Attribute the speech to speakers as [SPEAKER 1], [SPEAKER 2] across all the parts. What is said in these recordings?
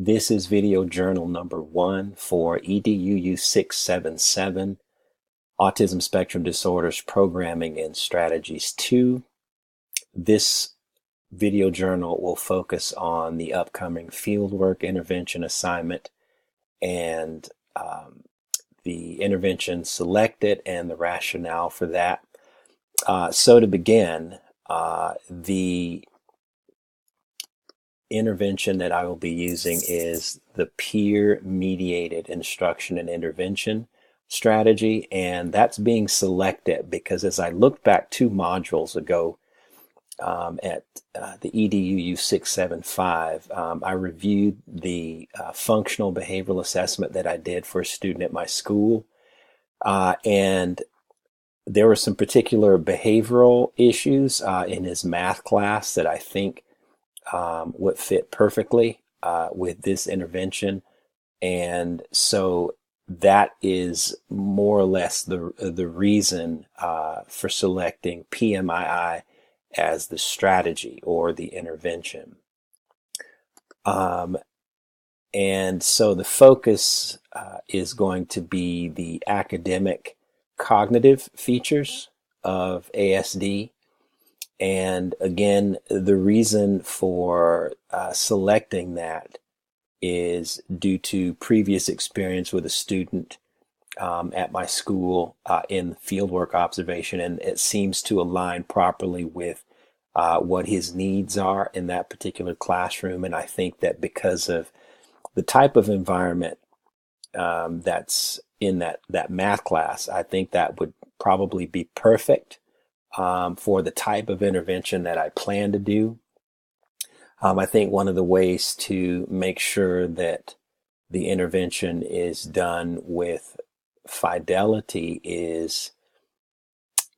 [SPEAKER 1] This is video journal number 1 for EDUU 677, Autism Spectrum Disorders Programming and Strategies 2. This video journal will focus on the upcoming fieldwork intervention assignment and the intervention selected and the rationale for that. So to begin, the intervention that I will be using is the peer-mediated instruction and intervention strategy, and that's being selected because as I looked back 2 modules ago at the EDUU 675, I reviewed the functional behavioral assessment that I did for a student at my school, and there were some particular behavioral issues in his math class that I think would fit perfectly with this intervention. And so that is more or less the reason for selecting PMII as the strategy or the intervention. And so the focus is going to be the academic cognitive features of ASD. And again, the reason for selecting that is due to previous experience with a student at my school in fieldwork observation, and it seems to align properly with what his needs are in that particular classroom. And I think that because of the type of environment that's in that math class, I think that would probably be perfect for the type of intervention that I plan to do. I think one of the ways to make sure that the intervention is done with fidelity is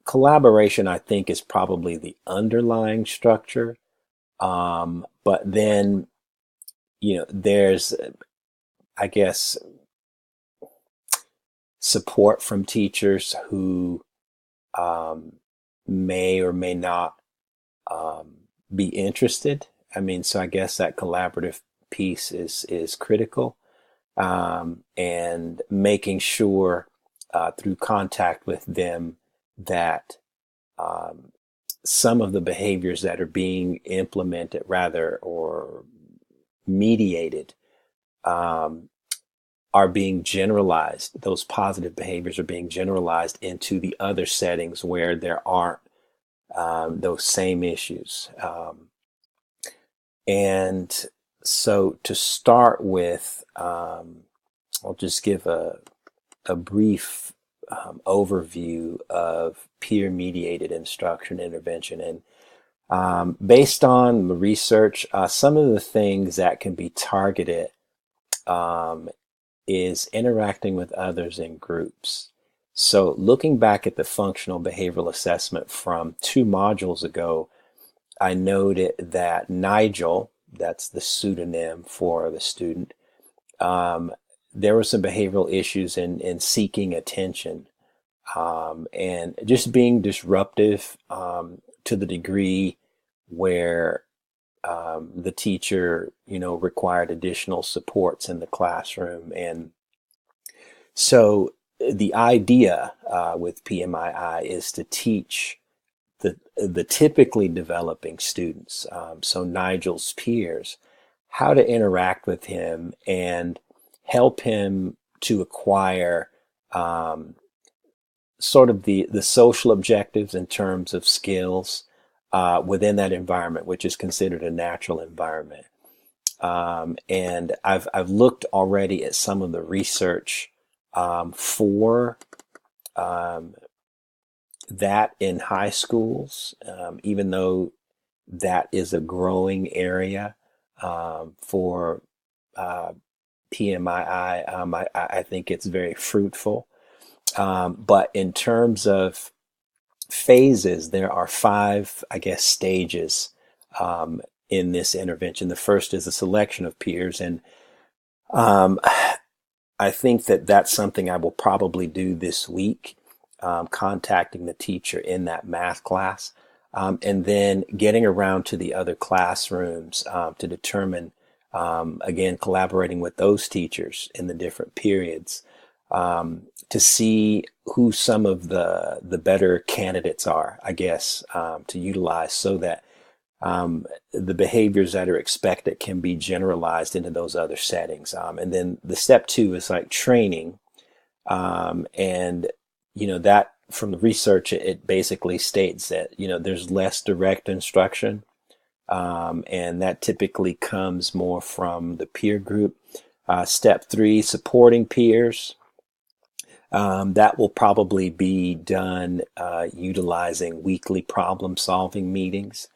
[SPEAKER 1] collaboration. I think is probably the underlying structure. But then, there's, I guess, support from teachers who may or may not be interested. So I guess that collaborative piece is critical, and making sure through contact with them that some of the behaviors that are being implemented or mediated are being generalized. Those positive behaviors are being generalized into the other settings where there aren't those same issues. And so to start with, I'll just give a brief overview of peer-mediated instruction intervention. And based on the research, some of the things that can be targeted is interacting with others in groups. So looking back at the functional behavioral assessment from 2 modules ago, I noted that Nigel, that's the pseudonym for the student, there were some behavioral issues in seeking attention and just being disruptive to the degree where the teacher, required additional supports in the classroom. And so the idea with PMII is to teach the typically developing students, so Nigel's peers, how to interact with him and help him to acquire sort of the social objectives in terms of skills within that environment, which is considered a natural environment. And I've looked already at some of the research for that in high schools, even though that is a growing area for PMII. I think it's very fruitful. But in terms of phases, there are 5, I guess, stages in this intervention. The first is a selection of peers, and I think that that's something I will probably do this week, contacting the teacher in that math class, and then getting around to the other classrooms to determine Again, collaborating with those teachers in the different periods to see who some of the better candidates are, I guess, to utilize so that the behaviors that are expected can be generalized into those other settings. And then the step two is like training. And, that from the research, it basically states that, there's less direct instruction. And that typically comes more from the peer group. Step three, supporting peers. That will probably be done utilizing weekly problem solving meetings,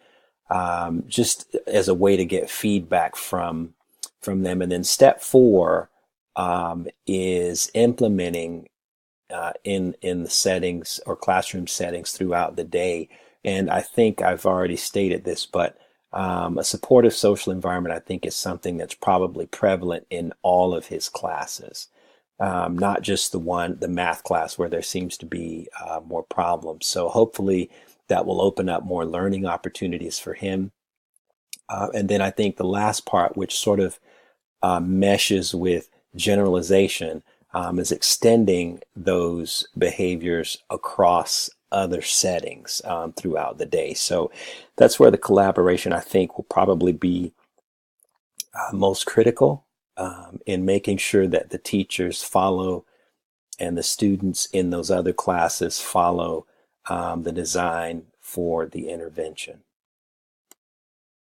[SPEAKER 1] just as a way to get feedback from them. And then step four is implementing in the settings or classroom settings throughout the day. And I think I've already stated this, but a supportive social environment, I think, is something that's probably prevalent in all of his classes, not just the math class where there seems to be more problems. So hopefully that will open up more learning opportunities for him. And then I think the last part, which sort of meshes with generalization, is extending those behaviors across other settings throughout the day. So that's where the collaboration, I think, will probably be most critical in making sure that the teachers follow and the students in those other classes follow the design for the intervention.